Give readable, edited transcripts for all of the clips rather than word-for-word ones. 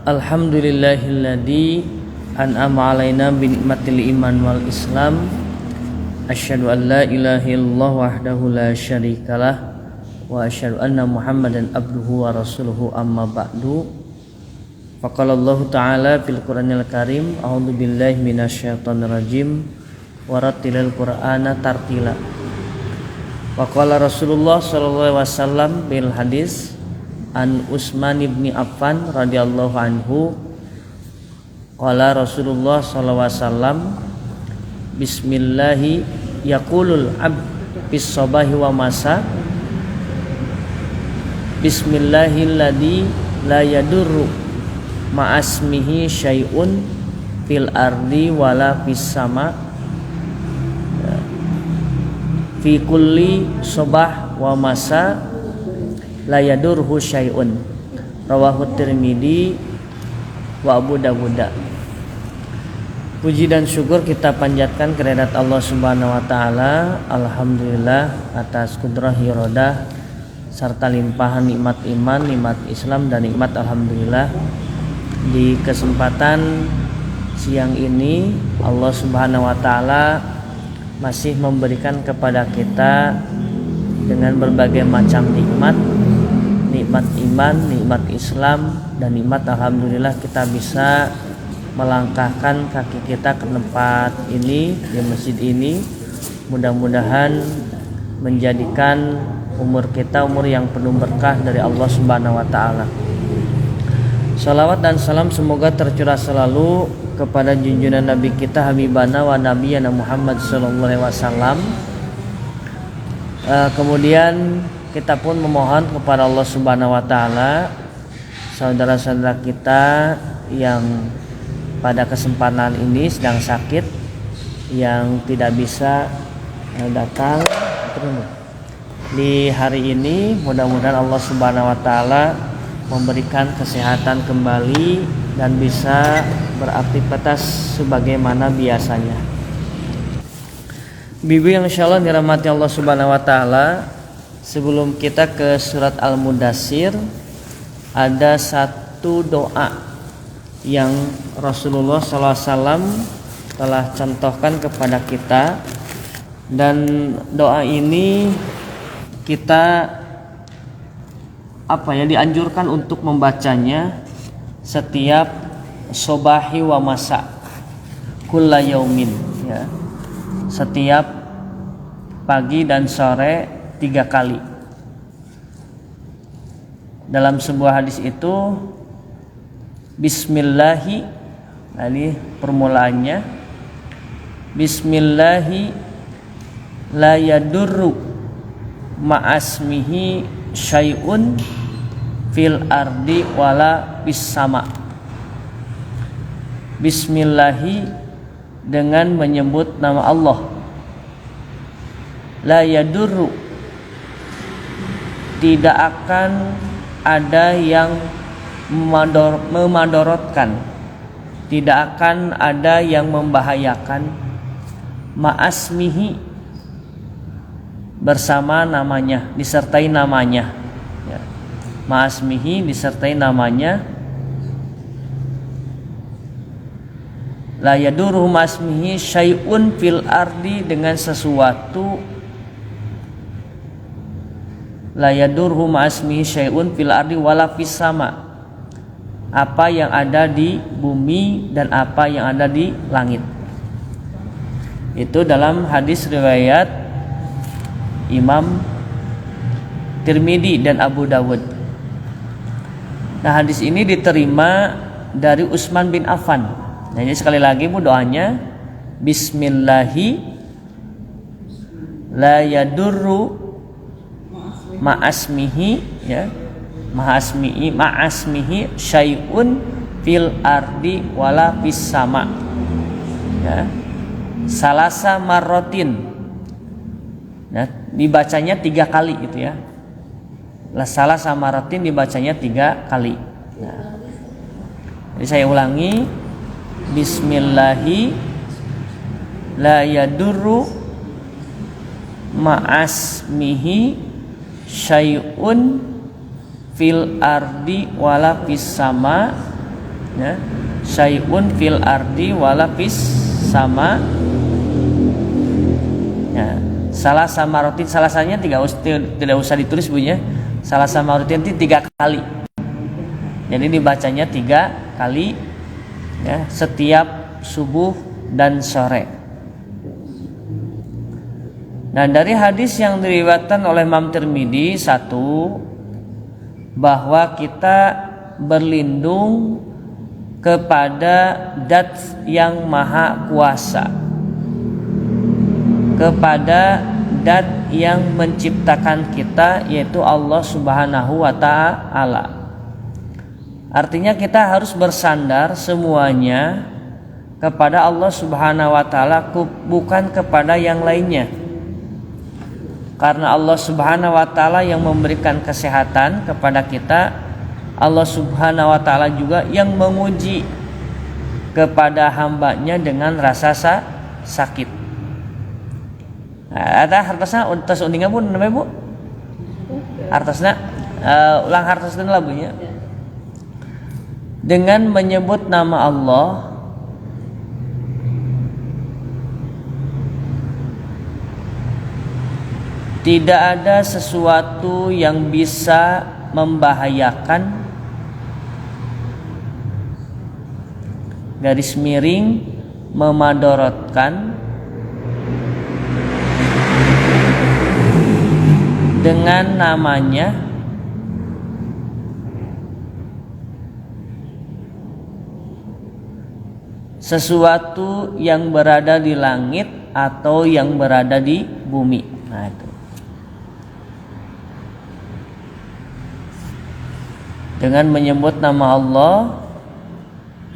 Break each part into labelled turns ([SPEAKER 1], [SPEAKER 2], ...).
[SPEAKER 1] Alhamdulillahilladzi an'ama alaina bi nikmatil iman wal islam. Asyhadu an la ilaha illallah wahdahu la syarikalah wa asyhadu anna Muhammadan abduhu wa rasuluhu amma ba'du. Faqala Allah ta'ala fil Qur'anil Karim, a'udzu billahi minasyaitonir rajim wa rattilil Qur'ana tartila. Wa qala Rasulullah sallallahu alaihi wasallam bil hadis an Utsman bin Affan radhiyallahu anhu qala Rasulullah sallallahu alaihi wasallam bismillahi yaqulul abd bis sabahi wa masa bismillahilladzi la yadurru ma'asmihi syai'un fil ardi wala fis sama fi kulli sabah wa masa la yadurhu syai'un. Rawahu Tirmidzi wa Abu Dawud. Puji dan syukur kita panjatkan kehadirat Allah Subhanahu wa taala. Alhamdulillah atas kudrah iradah serta limpahan nikmat iman, nikmat Islam dan nikmat alhamdulillah. Di kesempatan siang ini Allah Subhanahu wa taala masih memberikan kepada kita dengan berbagai macam nikmat iman, nikmat Islam dan nikmat alhamdulillah kita bisa melangkahkan kaki kita ke tempat ini, di masjid ini. Mudah-mudahan menjadikan umur kita umur yang penuh berkah dari Allah Subhanahu wa taala. Salawat dan salam semoga tercurah selalu kepada junjungan Nabi kita Habibana wa Nabiyana Muhammad sallallahu alaihi wasallam. Kemudian kita pun memohon kepada Allah Subhanahu wa taala saudara-saudara kita yang pada kesempatan ini sedang sakit, yang tidak bisa datang di hari ini, mudah-mudahan Allah Subhanahu wa taala memberikan kesehatan kembali dan bisa beraktivitas sebagaimana biasanya. Bibi yang insyaallah dirahmati Allah Subhanahu wa taala, sebelum kita ke surat Al-Mudatsir ada satu doa yang Rasulullah SAW telah contohkan kepada kita, dan doa ini kita dianjurkan untuk membacanya setiap sobahi wa masa kulla yaumin, ya, setiap pagi dan sore 3 kali. Dalam sebuah hadis itu bismillahi, ini permulaannya, bismillahi la yadurru ma'asmihi syai'un fil ardi wala fis sama. Bismillahi dengan menyebut nama Allah. La yadurru tidak akan ada yang memadorotkan, tidak akan ada yang membahayakan, ma'asmihi bersama namanya, disertai namanya, ya. Ma'asmihi disertai namanya. La yadurru ma'asmihi syai'un fil ardi dengan sesuatu. La yadurru ma'asmihi syai'un fil ardi wala fis sama, apa yang ada di bumi dan apa yang ada di langit. Itu dalam hadis riwayat Imam Tirmidzi dan Abu Dawud. Nah, hadis ini diterima dari Utsman bin Affan. Nah, jadi sekali lagi doanya bismillahi la yadurru ma'asmihi, ya, ma'asmihi syai'un fil ardi wala fis sama, ya, salasa marrotin, ya, dibacanya 3 kali gitu ya. Salasa marrotin dibacanya 3 kali. Nah, jadi saya ulangi, bismillahi la yadurru ma'asmihi syai'un fil ardi wala fis sama ya, syai'un fil ardi wala fis sama. Ya, salah sama rotin, salasanya tidak usah ditulis bunyinya. Salah sama rotin itu 3 kali. Jadi dibacanya 3 kali ya, setiap subuh dan sore. Dan dari hadis yang diriwayatkan oleh Imam Tirmidzi, satu, bahwa kita berlindung kepada Dat yang Maha Kuasa, kepada Dat yang menciptakan kita, yaitu Allah Subhanahu wa Ta'ala. Artinya kita harus bersandar semuanya kepada Allah Subhanahu wa Ta'ala, bukan kepada yang lainnya. Karena Allah Subhanahu wa Ta'ala yang memberikan kesehatan kepada kita, Allah Subhanahu wa Ta'ala juga yang menguji kepada hambanya dengan rasa sakit. Nah, ada hartasna untas undingan pun namanya Bu? Hartasna ulang hartasna lagunya. Dengan menyebut nama Allah, tidak ada sesuatu yang bisa membahayakan, garis miring, memadorotkan, dengan namanya, sesuatu yang berada di langit atau yang berada di bumi. Nah itu. Dengan menyebut nama Allah,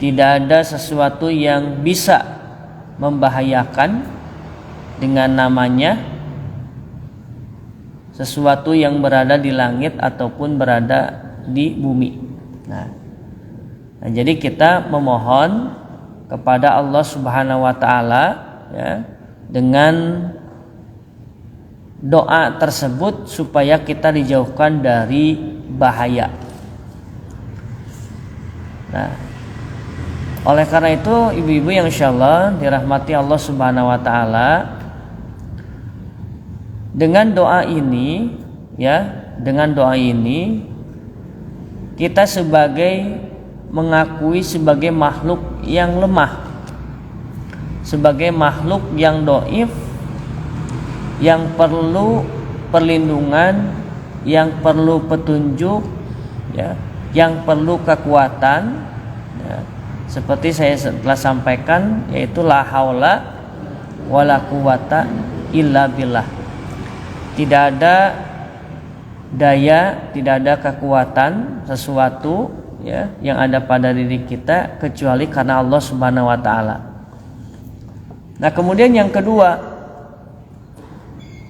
[SPEAKER 1] tidak ada sesuatu yang bisa membahayakan dengan namanya, sesuatu yang berada di langit ataupun berada di bumi. Nah, jadi kita memohon kepada Allah Subhanahu wa Ta'ala ya, dengan doa tersebut supaya kita dijauhkan dari bahaya. Nah, oleh karena itu ibu-ibu yang insyaallah dirahmati Allah Subhanahu wa Ta'ala, dengan doa ini ya, dengan doa ini kita mengakui sebagai makhluk yang lemah, sebagai makhluk yang dhaif, yang perlu perlindungan, yang perlu petunjuk ya, yang perlu kekuatan ya. Seperti saya telah sampaikan, yaitu la haula wala quwata illa billah. Tidak ada daya, tidak ada kekuatan sesuatu ya yang ada pada diri kita kecuali karena Allah Subhanahu wa Ta'ala. Nah, kemudian yang kedua,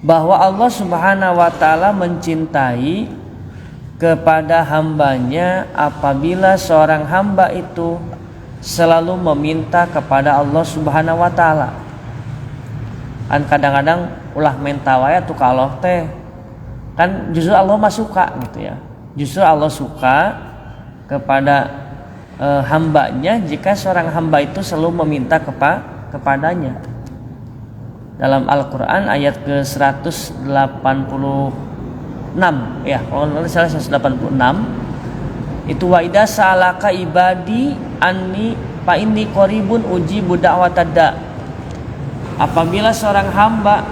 [SPEAKER 1] bahwa Allah Subhanahu wa Ta'ala mencintai kepada hambanya apabila seorang hamba itu selalu meminta kepada Allah Subhanahu wa Ta'ala. Kan kadang-kadang ulah minta wae tuh ka Allah teh, kan justru Allah mah suka gitu ya. Justru Allah suka kepada hambanya jika seorang hamba itu selalu meminta kepadanya. Dalam Al-Quran ayat ke-186 ya, kalau salah 186 itu, wa idza sa'alaka ibadi anni fa inni qaribun ujibu da'watad da'. Apabila seorang hamba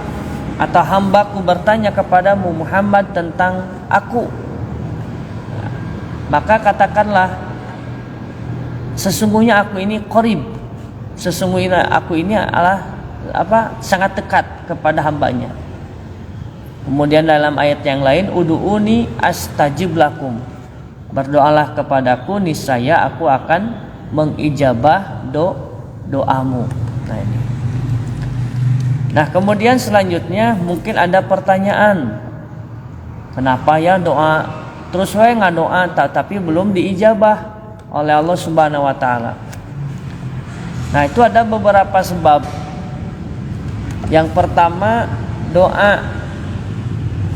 [SPEAKER 1] atau hambaku bertanya kepadamu Muhammad tentang aku, maka katakanlah, sesungguhnya aku ini qarib, sesungguhnya aku ini adalah sangat dekat kepada hambanya. Kemudian dalam ayat yang lain, ud'uni astajib lakum, berdoalah kepadaku niscaya aku akan mengijabah doamu. Nah ini. Nah, kemudian selanjutnya mungkin ada pertanyaan, kenapa ya doa terus wae ngadoa tapi belum diijabah oleh Allah Subhanahu wa Ta'ala? Nah, itu ada beberapa sebab. Yang pertama, doa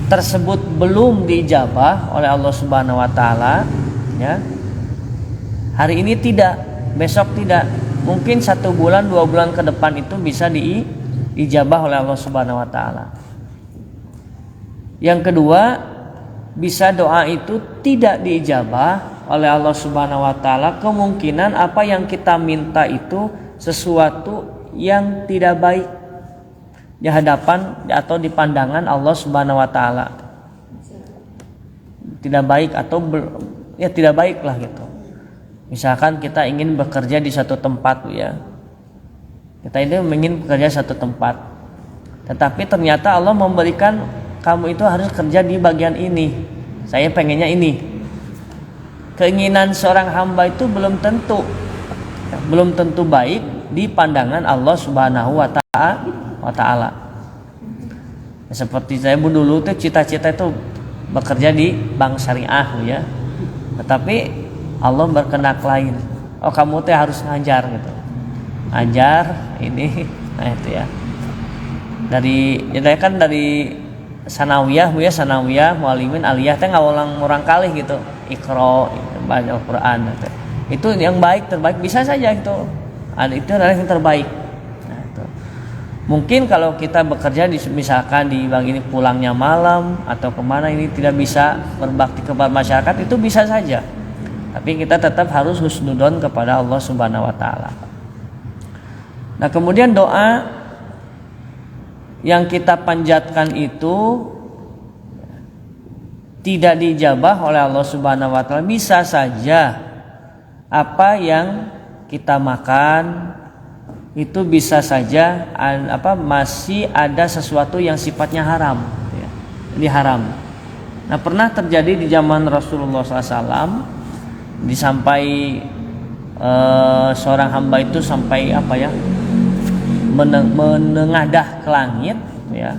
[SPEAKER 1] tersebut belum diijabah oleh Allah Subhanahu wa Ta'ala ya. Hari ini tidak, besok tidak. Mungkin 1 bulan 2 bulan ke depan itu bisa diijabah oleh Allah Subhanahu wa taala. Yang kedua, bisa doa itu tidak diijabah oleh Allah Subhanahu wa taala, kemungkinan apa yang kita minta itu sesuatu yang tidak baik di hadapan atau di pandangan Allah Subhanahu wa taala. Tidak baik atau ya tidak baik lah gitu. Misalkan kita ingin bekerja di satu tempat ya. Kita ini ingin bekerja di satu tempat. Tetapi ternyata Allah memberikan kamu itu harus kerja di bagian ini. Saya pengennya ini. Keinginan seorang hamba itu belum tentu baik di pandangan Allah Subhanahu wa taala. Seperti saya dulu tuh cita-cita itu bekerja di bank syariah ya. Tetapi Allah berkehendak lain. Oh, kamu teh harus ngajar gitu. Ajar ini, nah itu ya. Dari sanawiyah mualimin aliyah teh ngawulang murang kali gitu. Iqra baca Al-Qur'an gitu. Itu yang terbaik bisa saja itu. Itu adalah yang terbaik. Nah, itu. Mungkin kalau kita bekerja misalkan di bank ini pulangnya malam atau kemana ini tidak bisa berbakti kepada masyarakat, itu bisa saja. Tapi kita tetap harus husnudon kepada Allah Subhanahu wa taala. Nah, kemudian doa yang kita panjatkan itu tidak dijabah oleh Allah Subhanahu wa taala. Bisa saja apa yang kita makan itu bisa saja masih ada sesuatu yang sifatnya haram ya. Ini haram. Nah, pernah terjadi di zaman Rasulullah SAW disampai seorang hamba itu sampai menengadah ke langit ya.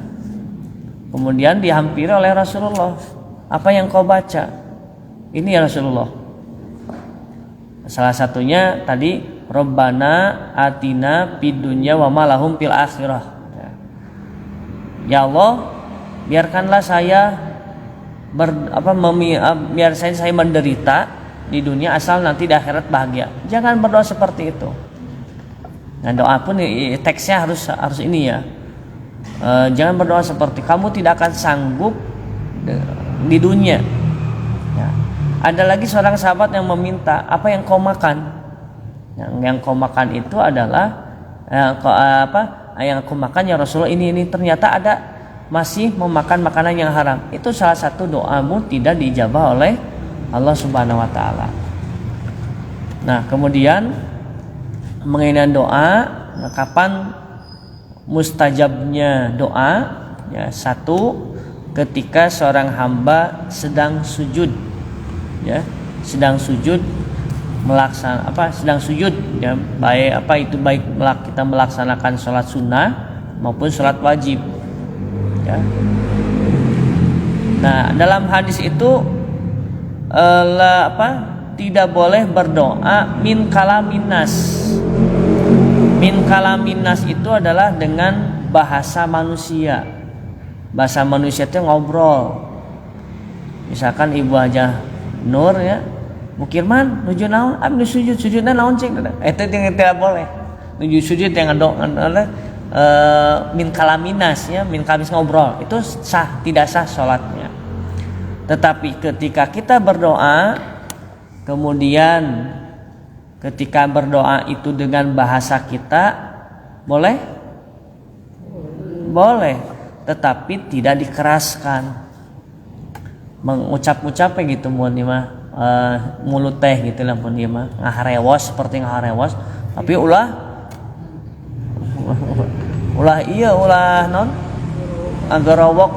[SPEAKER 1] Kemudian dihampiri oleh Rasulullah. Apa yang kau baca? Ini ya Rasulullah. Salah satunya tadi Rabbana atina fid dunya wa ma lahum fil akhirah. Ya Allah, biarkanlah saya biar saya menderita di dunia asal nanti di akhirat bahagia. Jangan berdoa seperti itu. Nah, doa pun teksnya harus ini ya. Jangan berdoa seperti kamu tidak akan sanggup di dunia. Ya. Ada lagi seorang sahabat yang meminta, apa yang kau makan? Yang kau makan itu adalah yang kau makan ya Rasulullah ini ternyata ada masih memakan makanan yang haram. Itu salah satu doamu tidak diijabah oleh Allah Subhanahu wa taala. Nah, kemudian mengenai doa, kapan mustajabnya doa? Ya, satu, ketika seorang hamba sedang sujud. Ya, sedang sujud sedang sujud ya, baik kita melaksanakan sholat sunnah maupun sholat wajib. Ya. Nah, dalam hadis itu tidak boleh berdoa min kalaminas. Min kalaminas itu adalah dengan bahasa manusia. Bahasa manusia itu ngobrol. Misalkan Ibu Haja Nur ya, Mukirman nuju naon? Abdi sujudna naon cing? Itu yang tidak boleh. Nuju sujud yang min kalaminas ya, min kalamis ngobrol. Itu tidak sah sholatnya. Tetapi ketika kita berdoa, kemudian ketika berdoa itu dengan bahasa kita, boleh? Boleh, tetapi tidak dikeraskan. Mengucap-ucap gitu mun mah mulut teh gitu lah mun mah ngaharewas seperti ngaharewas, tapi ulah non agarowok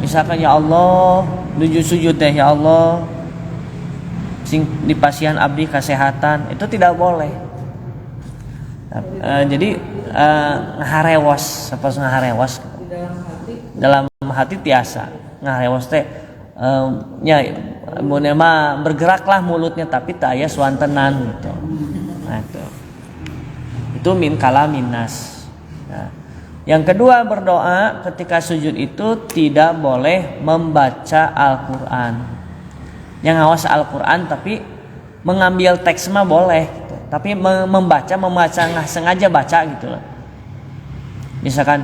[SPEAKER 1] misalkan ya Allah nuju sujud teh ya Allah sing dipasihan abdi kesehatan, itu tidak boleh. Jadi ngaharewas apa ngaharewas dalam hati tiasa ngaharewas teh bergeraklah mulutnya tapi tak aya swantenan gitu. Nah, itu min kalaminas. Nah, yang kedua, berdoa ketika sujud itu tidak boleh membaca Al-Quran. Yang ngawas Al-Quran tapi mengambil teks mah boleh gitu. Tapi membaca nggak sengaja baca gitu loh. Misalkan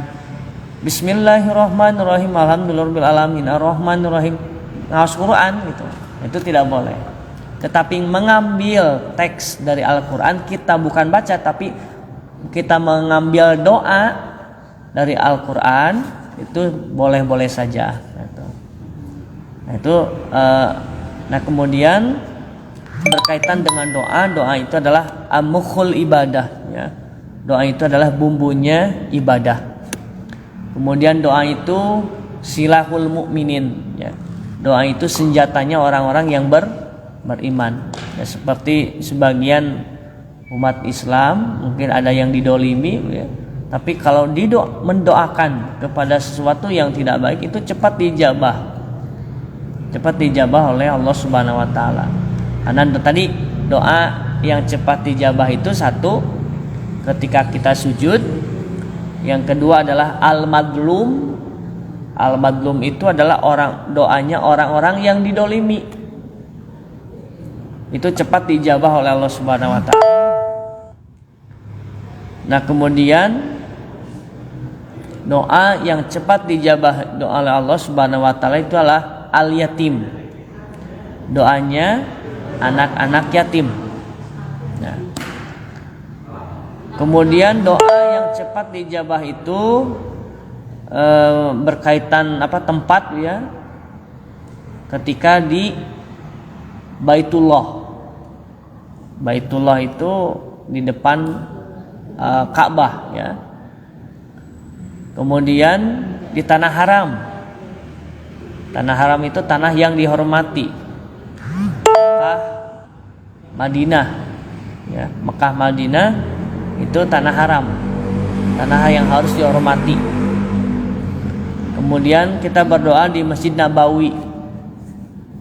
[SPEAKER 1] Bismillahirrahmanirrahim alhamdulillahirabbil alamin arrahmanirrahim ngaos Quran gitu. Itu tidak boleh. Tetapi mengambil teks dari Al-Qur'an, kita bukan baca tapi kita mengambil doa dari Al-Qur'an, itu boleh-boleh saja gitu. Nah kemudian berkaitan dengan doa itu adalah amukhul ibadah ya. Doa itu adalah bumbunya ibadah. Kemudian doa itu silahul mukminin ya. Doa itu senjatanya orang-orang yang beriman ya, seperti sebagian umat Islam mungkin ada yang didolimi ya. Tapi kalau mendoakan kepada sesuatu yang tidak baik itu cepat dijabah oleh Allah Subhanahu wa taala. Karena tadi doa yang cepat dijabah itu satu ketika kita sujud, yang kedua adalah al-madlum. Al-madlum itu adalah doanya orang-orang yang didolimi. Itu cepat dijabah oleh Allah Subhanahu wa taala. Nah, kemudian doa yang cepat dijabah oleh Allah Subhanahu wa taala itu adalah al-yatim. Doanya anak-anak yatim. Nah, kemudian doa yang cepat dijabah itu berkaitan tempat ya, ketika di Baitullah. Baitullah itu di depan Ka'bah ya. Kemudian di tanah haram. Tanah haram itu tanah yang dihormati. Mekah, Madinah ya. Mekah, Madinah itu tanah haram. Tanah yang harus dihormati. Kemudian kita berdoa di Masjid Nabawi,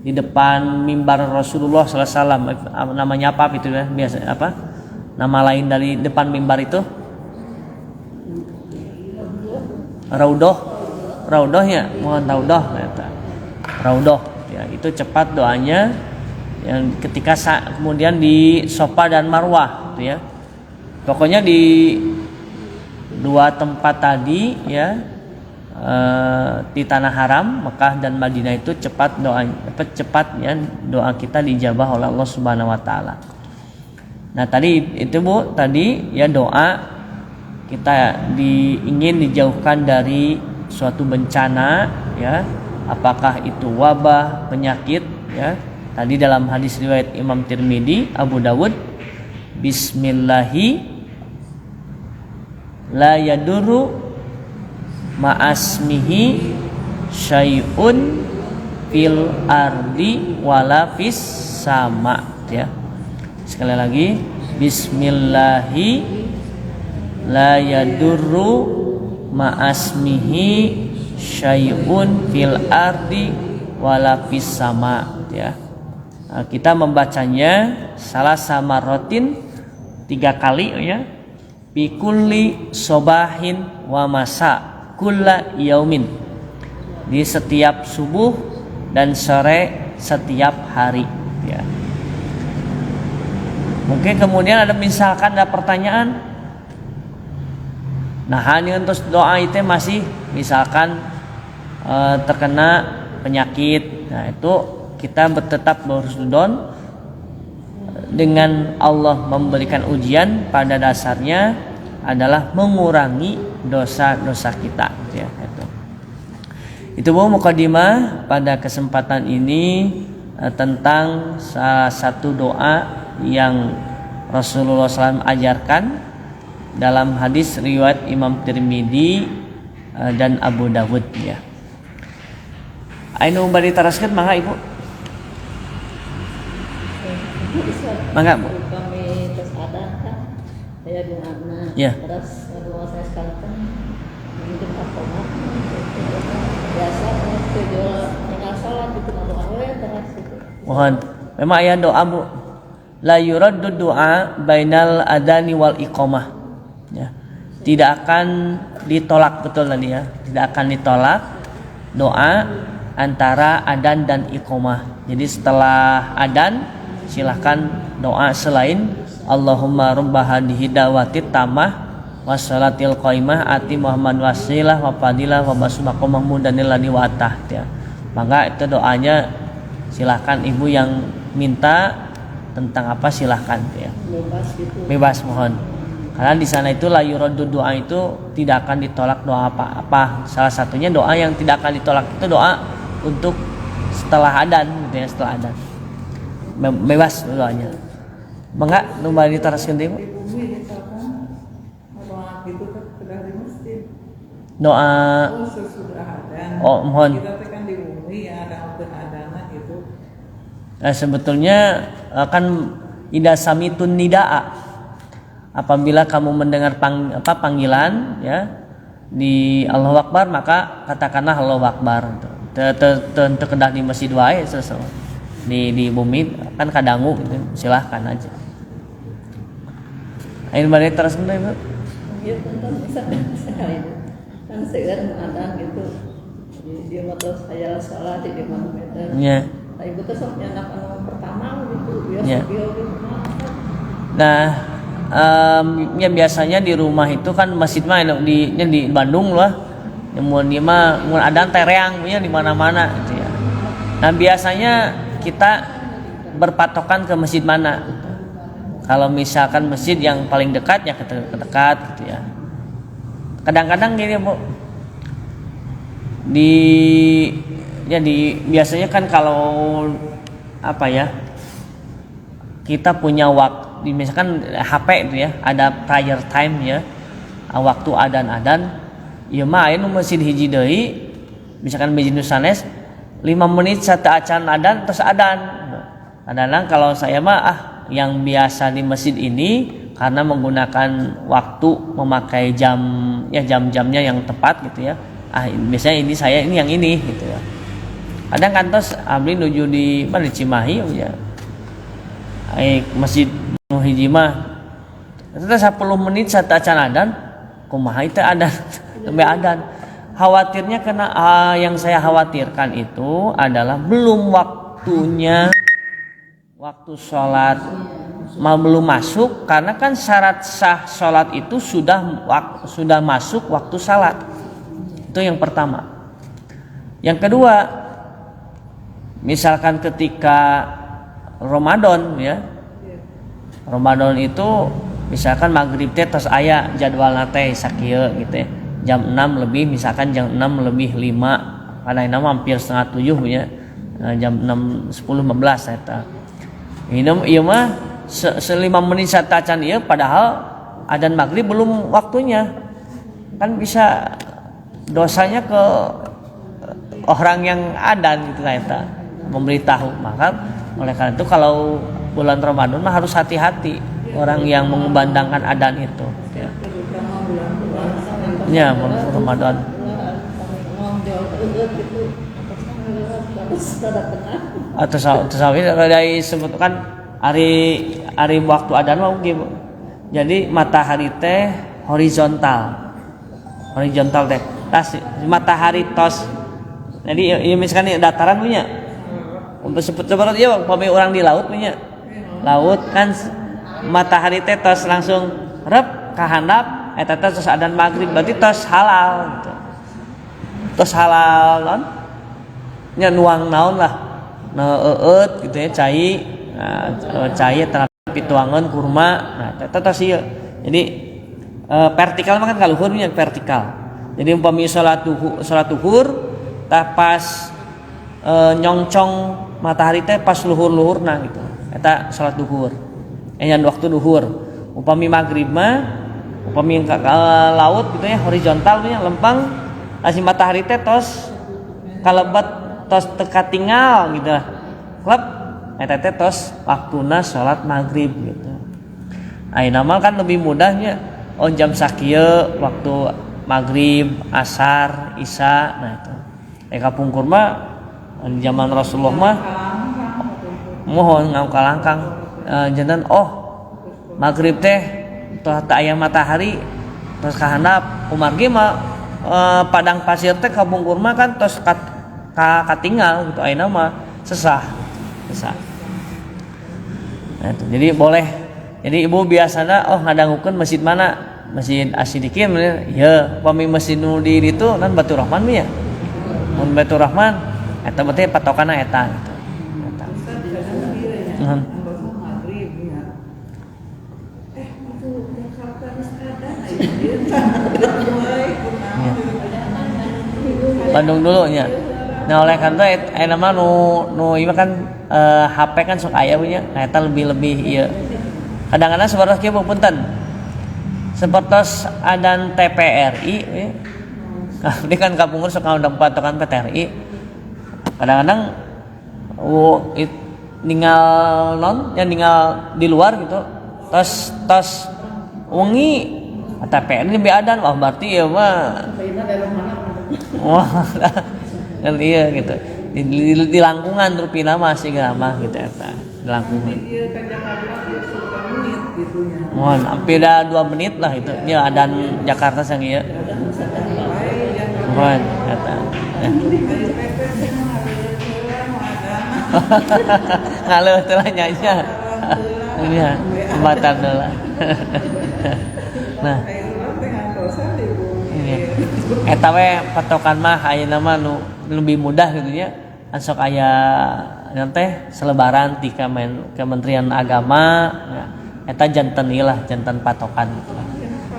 [SPEAKER 1] di depan mimbar Rasulullah SAW. Namanya apa itu ya? Biasa apa? Nama lain dari depan mimbar itu? Raudhah ya, mohon Raudhah kata. Raudhah ya, itu cepat doanya yang ketika kemudian di Safa dan Marwah gitu ya. Pokoknya di dua tempat tadi ya, di tanah haram Mekah dan Madinah itu cepatnya doa kita dijabah oleh Allah Subhanahu wa taala. Nah, tadi itu Bu, tadi ya doa kita ingin dijauhkan dari suatu bencana ya, apakah itu wabah, penyakit ya. Tadi dalam hadis riwayat Imam Tirmidzi, Abu Dawud, bismillahi la yadurru ma'asmihi syai'un fil ardi wala fis sama ya. Sekali lagi, bismillahi la yadurru ma'asmihi syai'un fil ardi wala fis sama ya. Nah, kita membacanya salah sama rotin 3 kali ya. Bi kulli sobahin wa masa kulla yaumin, di setiap subuh dan sore setiap hari ya. Mungkin kemudian misalkan ada pertanyaan, nah ini untuk doa itu masih misalkan terkena penyakit, nah itu kita tetap berhusnudon dengan Allah memberikan ujian pada dasarnya adalah mengurangi dosa-dosa kita ya. Itu Bu mukadimah pada kesempatan ini tentang salah satu doa yang Rasulullah SAW ajarkan dalam hadis riwayat Imam Tirmidzi dan Abu Dawud ya. Ainu bari taraskeun mangga Ibu. Mangga Bu.
[SPEAKER 2] Kami terus ada kan saya doa
[SPEAKER 1] ya.
[SPEAKER 2] Terus doa saya sekarang kan mungkin apa biasa tujuh tinggal salat itu doa terus itu.
[SPEAKER 1] Mohon memang aya doa Bu. La yuraddu du'a bainal adani wal iqamah ya. Tidak akan ditolak, betul tadi ya. Tidak akan ditolak doa antara adan dan iqamah. Jadi setelah adan silahkan doa selain Allahumma rabb hadhihi dawatit tamah wassalatil qaimah ati Muhammad wasilah wa fadilah wa basmaqam mahmudanil ladhi wa atah ya. Maka itu doanya silahkan ibu yang minta tentang apa silahkan ya.
[SPEAKER 2] Bebas gitu.
[SPEAKER 1] Bebas mohon. Karena di sana itu la yuraddu doa itu tidak akan ditolak doa apa-apa. Salah satunya doa yang tidak akan ditolak itu doa untuk setelah adzan gitu ya, setelah adzan. Bebas doanya. Mangga nu bari diteraskeun deui.
[SPEAKER 2] Di bumi misalkan doa gitu kan sudah di masjid.
[SPEAKER 1] Doa
[SPEAKER 2] Sesudah adzan.
[SPEAKER 1] oh mohon.
[SPEAKER 2] Kita kan di bumi ya ada adana gitu.
[SPEAKER 1] Sebetulnya kan ida samitun nidaa. Apabila kamu mendengar panggilan ya di Allahu Akbar maka katakanlah Allahu Akbar. Teu kedah di masjid wae di bumi kan kadangu gitu. Silahkan aja. Ain bari terus deui, Bu.
[SPEAKER 2] Iya tentang misalkan sekali itu kan seueur adzan gitu. Di motor saya salah di 5 meter.
[SPEAKER 1] Nya.
[SPEAKER 2] Nah, ibu tuh sok nyanak anu pertama gitu biasa
[SPEAKER 1] Ya.
[SPEAKER 2] gitu.
[SPEAKER 1] Nah, ya biasanya di rumah itu kan masjid mah di Bandung lah. Mun ieu mah mun adzan tereang nya di mana-mana gitu ya. Nah, biasanya kita berpatokan ke masjid mana? Kalau misalkan masjid yang paling dekat ya dekat gitu ya. Kadang-kadang gini, Bu. Biasanya kan kalau apa ya? Kita punya waktu misalkan HP itu ya, ada prayer time ya. Waktu adzan ieu mah aya nu masjid hiji deui misalkan masjid nu sanes 5 menit satu acan adzan terus adzan. Kadang-kadang kalau saya mah yang biasa di masjid ini karena menggunakan waktu memakai jam-jamnya yang tepat gitu ya. Biasanya ini saya ini yang ini gitu ya. Kadang kantos abdi nuju di mana di Cimahi ya. Masjid nu hiji mah eta 10 menit satu acan adzan kumaha teh adzan sampai adzan. Khawatirnya karena yang saya khawatirkan itu adalah belum waktunya waktu sholat belum masuk karena kan syarat sah sholat itu sudah masuk waktu salat. Itu yang pertama. Yang kedua, misalkan ketika Ramadan ya, Ramadan itu misalkan maghrib teh tos aya jadwalna teh sakieu gitu ya. Jam 6 lebih misalkan jam 6 lebih 5 karena ini hampir setengah 7 ya. Jam 6 10 15 eta. Ieu mah 5 menit satacan ieu padahal adzan maghrib belum waktunya. Kan bisa dosanya ke orang yang adzan gitu eta memberitahu. Maka oleh karena itu kalau bulan Ramadan mah harus hati-hati orang yang mengumandangkan adzan itu ya. Ya, Ramadan. Atau dari sebutkan hari waktu adzan mah oke. Jadi matahari teh horizontal teh. Tas matahari tos. Jadi misalkan dataran punya. Untuk seperti ieu umpama orang di laut punya. Laut kan matahari teh tos langsung rep ka handap eta tos adzan maghrib berarti tos halal gitu. Tos halal non nya nuang naon lah eut gitu ya cai terapi tuangan kurma nah eta tos ieu jadi vertikal mah kan kaluhur nya vertikal jadi umpami salat duhur tah pas nyongcong matahari teh pas luhur-luhurna gitu eta salat duhur yang waktu duhur upami maghrib mah upami ke laut gitu ya horizontal nya lempang asih matahari teh tos kalebat tos teka tinggal gitu klep eta teh tos waktuna salat maghrib gitu. Ayeuna mah kan lebih mudahnya jam sakieu waktu maghrib, asar, isya nah itu. Kapungkur mah zaman Rasulullah mah mohon ngau kalangkang jantan maghrib teh tos aya matahari tos kahandap umar ge mah padang pasir teh kapungkur mah kan tos katinggal gitu ayeuna mah sesah. Nah, itu. Jadi boleh. Jadi ibu biasanya ngadangukeun masjid mana? Masjid Asyidikin ya pami masjid nu di ditu kan Batur Rahman ya. Mun Batur Rahman eta berarti patokana eta gitu. Eta. Bandung dulu nya. Nah oleh karena nama nu ieu kan HP kan sok aya punya. Nah eta lebih ieu. Kadang-kadang sabarah kieu punten. Sepertos adan TPRI ya. Ini kan kapungur sok ngundang patokan PTRI. Kadang-kadang ninggal ninggal di luar gitu. Tos wengi TPRI lebih adan wah berarti ya mah. Wah. Kan iya gitu. Di langkungan rupina masih gama gitu eta. Di langkungan. Mohon hampir 2 menit lah itu. Ini adan Jakarta sang ieu. Mohon kata. Halo telah nyanyi. Ini ya, pembatal lah. Nah. Ini. Eta we patokan mah ayeuna mah nu lebih mudah gitu nya. Ansok aya teh selebaran ti Kementerian Agama ya. Eta janten ieu lah, janten patokan gitu.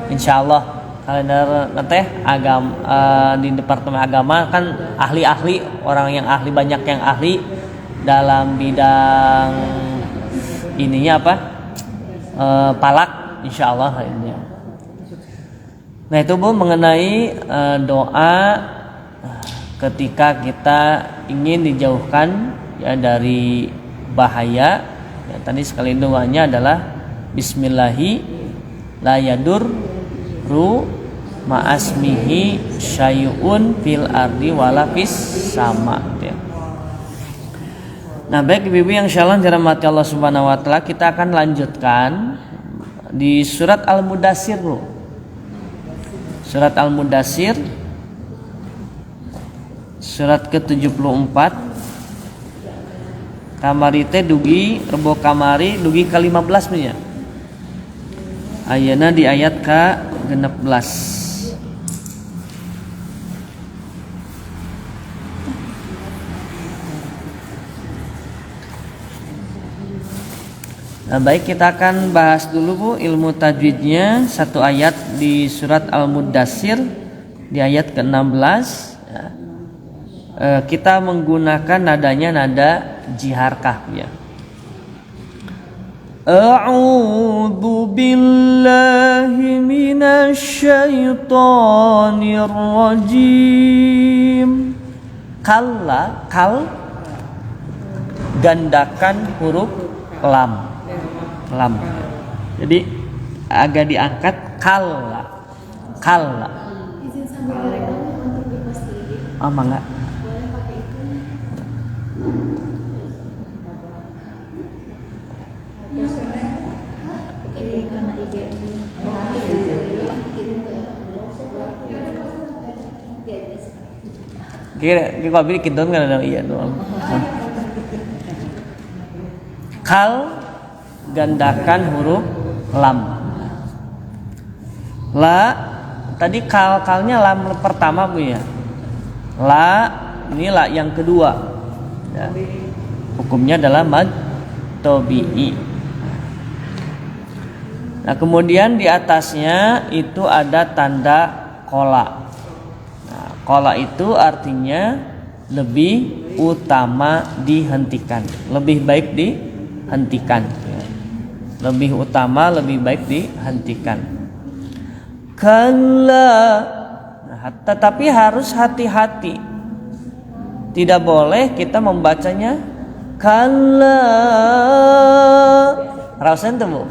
[SPEAKER 1] Insyaallah kalender teh di Departemen Agama kan ahli-ahli, orang yang ahli, banyak yang ahli dalam bidang ininya apa? Palak insyaallah ini. Nah itu Bu mengenai doa ketika kita ingin dijauhkan ya dari bahaya. Ya, tadi sekali doanya adalah Bismillahi la yadurru ma'asmihi syai'un fil ardi wala fis sama ya. Nah baik ibu-ibu yang insyaallah dirahmati Allah Subhanahu wa taala, kita akan lanjutkan di surat Al-Mudatsir Bu. Surat Al-Mudatsir surat ke-74 kamari teh dugi rebo kamari dugi ke-15 nya. Ayeuna di ayat ke-16. Nah, baik kita akan bahas dulu Bu ilmu tajwidnya satu ayat di surat Al-Mudatsir di ayat ke-16 ya. Kita menggunakan nadanya nada jiharkah ya. A'udzu billahi minasy syaithanir rajim. Kal gandakan huruf lam. Jadi agak diangkat kalla.
[SPEAKER 3] Izin sambil direkam untuk diposting.
[SPEAKER 1] Oh mangga.
[SPEAKER 3] Boleh pakai itu. Ini karena IG ini.
[SPEAKER 1] Kira bikin kidon kan ada iya doang. Kal gandakan huruf lam. La tadi kalnya lam pertama Bu ya. La ini la yang kedua. Ya. Hukumnya adalah mad tabi'i. Nah, kemudian di atasnya itu ada tanda qola. Nah, qola itu artinya lebih utama dihentikan, lebih baik dihentikan. Lebih utama, lebih baik dihentikan. Kalla, nah, tetapi harus hati-hati. Tidak boleh kita membacanya kalla. Rausen tuh Bu.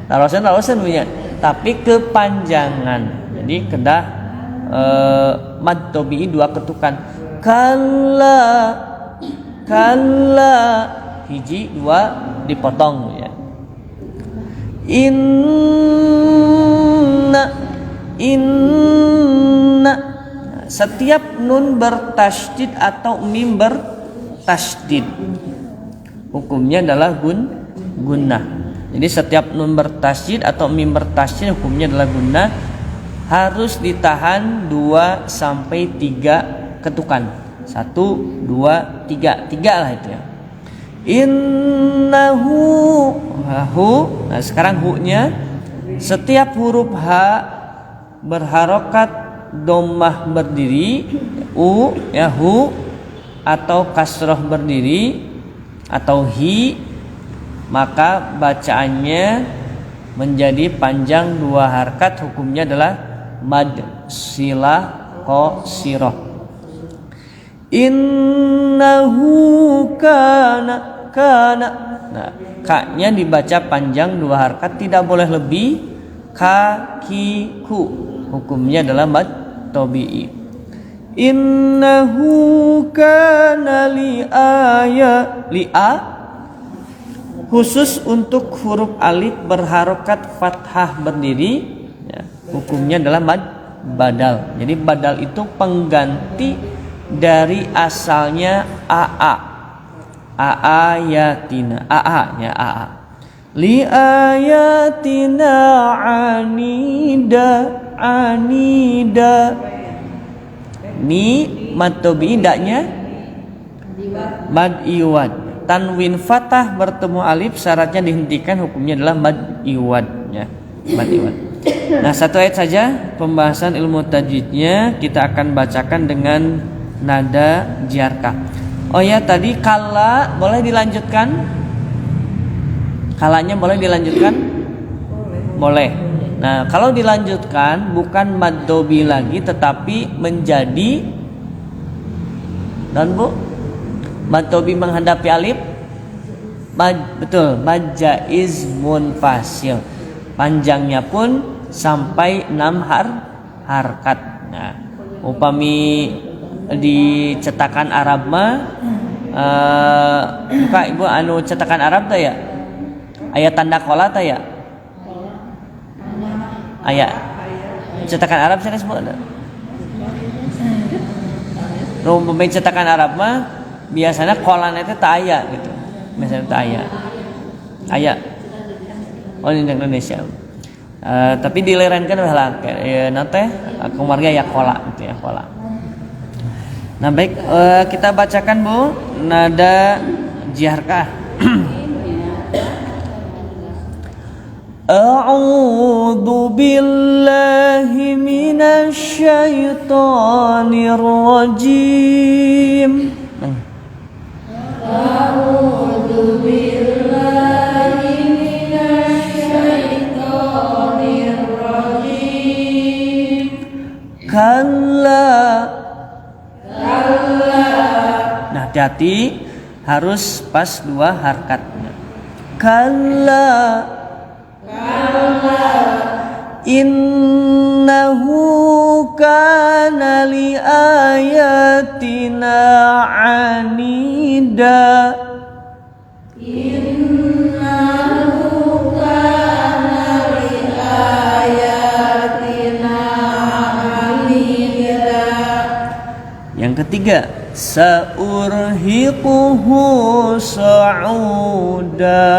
[SPEAKER 1] Rausen punya. Tapi kepanjangan. Jadi kedah mad tabi'i 2 ketukan. Kalla hiji 2 dipotong ya. Inna setiap nun bertasydid atau mim bertasydid hukumnya adalah gunnah. Jadi setiap nun bertasydid atau mim bertasydid hukumnya adalah gunnah, harus ditahan 2 sampai 3 ketukan. 1 2 3 lah itu ya. Innahu hu. Nah, sekarang hu-nya setiap huruf h berharokat dhammah berdiri, u ya hu, atau kasroh berdiri atau hi, maka bacaannya menjadi panjang 2 harkat, hukumnya adalah mad silah qasirah. Innahu kana. Nah, ka-nya dibaca panjang 2 harkat, tidak boleh lebih. Kakiku, hukumnya adalah mad tabi'i. Innahu kana li'a khusus untuk huruf alif berharokat fathah berdiri ya, hukumnya adalah mad badal. Jadi badal itu pengganti dari asalnya ayatina, ya li ayatina anida ni mad tabi'i, daknya mad iwad. Tanwin fathah bertemu alif syaratnya dihentikan, hukumnya adalah mad iwad ya, mad iwad. Nah, 1 ayat saja pembahasan ilmu tajwidnya, kita akan bacakan dengan nada jiarkah. Oh ya, tadi kala boleh dilanjutkan? Kalanya boleh dilanjutkan? Boleh. Nah, kalau dilanjutkan bukan mad dobi lagi tetapi menjadi dan bu mad dobi menghadapi alif, betul, mad jaiz munfasil, panjangnya pun sampai 6 harkat. Nah, upami di cetakan Arab mah buka ibu anu cetakan Arab teh ya, aya tanda kola teh ya, aya cetakan Arab saya sebut ada. Upami cetakan Arab mah biasanya kolana itu tak aya gitu, biasanya tak aya oh di Indonesia. Tapi dilerankan lah nanti keluarga ya kola gitu ya, kola. Nah baik, kita bacakan bu nada jiharkah. A'udzu billahi minasy syaithanir rajim. A'udzu billahi minasy syaithanir rajim. Kalla. Nah, hati-hati harus pas 2 harkatnya. Kalla. Innahu kana li ayatina anida. Innahu kana li ayatina anida. Yang ketiga, saurhiquhu sa'uda.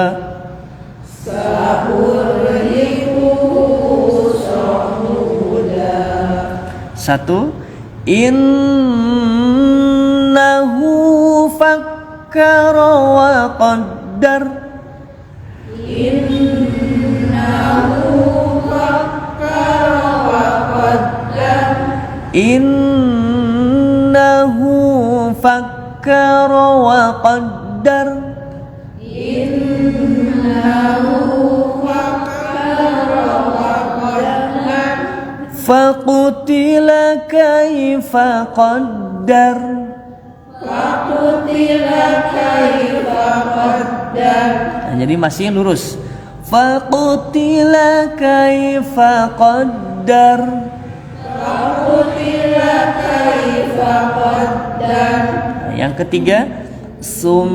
[SPEAKER 1] Satu, innahu fakkara wa qaddar. Innahu fakkara wa qaddar. Innahu fakkara wa qaddar. Faqutila kaifa qaddar. Faqutila kaifa qaddar. Nah, jadi masih lurus. Faqutila kaifa qaddar. Faqutila kaifa qaddar. Nah, yang ketiga, summa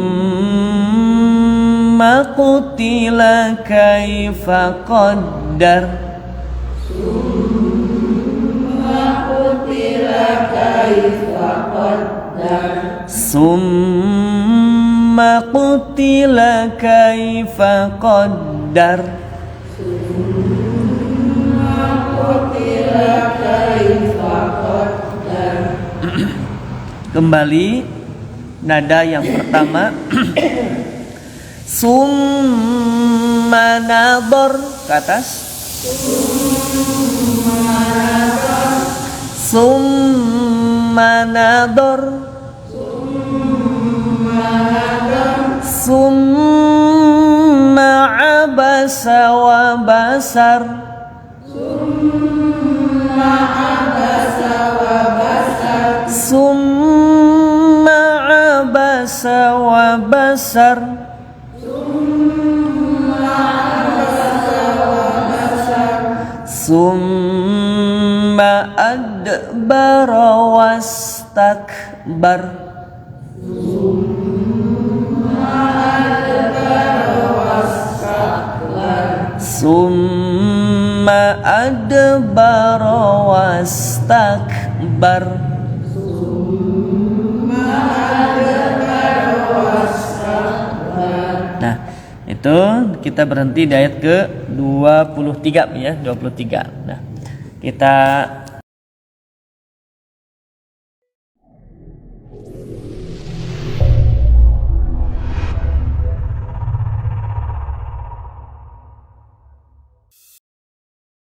[SPEAKER 1] qutila kaifa qaddar. Summa qutila kaifa qaddar. Kembali nada yang pertama. Summa nador ke atas. Summa nador. Summa abasa wa basar. Summa abasa wa basar. Summa adbara wastakbar. Summa adbara wastakbar. Nah, itu kita berhenti di ayat ke 23 ya, 23. Nah, kita